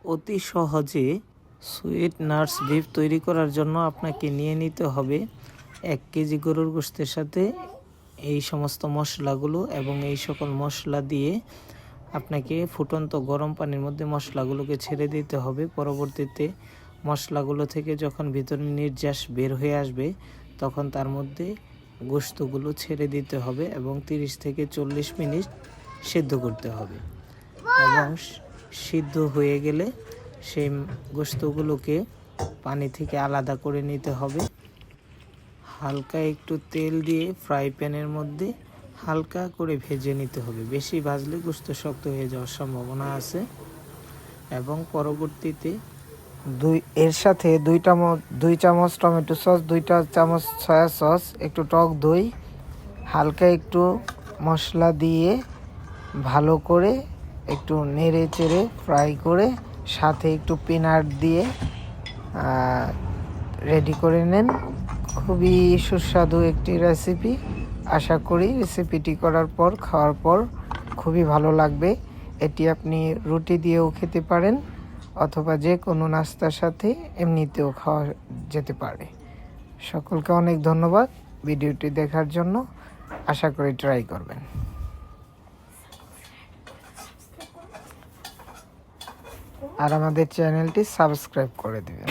অতি সহজে sweet nuts beef তৈরি করার জন্য আপনাকে নিয়ে নিতে হবে 1 কেজি গরুর গোশতের সাথে এই সমস্ত মশলাগুলো, এবং এই সকল মশলা দিয়ে আপনাকে ফুটন্ত গরম পানির মধ্যে মশলাগুলোকে ছেড়ে দিতে হবে। পরবর্তীতে মশলাগুলো থেকে যখন ভিতরে নির্যাস বের হয়ে আসবে তখন তার মধ্যে গোশতগুলো ছেড়ে দিতে হবে এবং 30 থেকে 40 মিনিট সিদ্ধ করতে হবে। এবং সিদ্ধ হয়ে গেলে সেই গোশতগুলোকে পানি থেকে আলাদা করে নিতে হবে। হালকা একটু তেল দিয়ে ফ্রাই প্যানের মধ্যে হালকা করে ভেজে নিতে হবে। বেশি ভাজলে গোশত শক্ত হয়ে যাওয়ার সম্ভাবনা আছে। এবং পরবর্তীতে এর সাথে 2 চামচ টমেটো সস, 2 চামচ সয়া সস, একটু টক দই, হালকা একটু মশলা দিয়ে ভালো করে একটু নেড়ে চেড়ে ফ্রাই করে সাথে একটু পিনাট দিয়ে রেডি করে নেন। খুবই সুস্বাদু একটি রেসিপি। আশা করি রেসিপিটি করার পর খাওয়ার পর খুবই ভালো লাগবে। এটি আপনি রুটি দিয়েও খেতে পারেন অথবা যে কোনো নাস্তার সাথে এমনিতেও খাওয়া যেতে পারে। সকলকে অনেক ধন্যবাদ ভিডিওটি দেখার জন্য। আশা করি ট্রাই করবেন। আর আমাদের চ্যানেলটি সাবস্ক্রাইব করে দিবেন।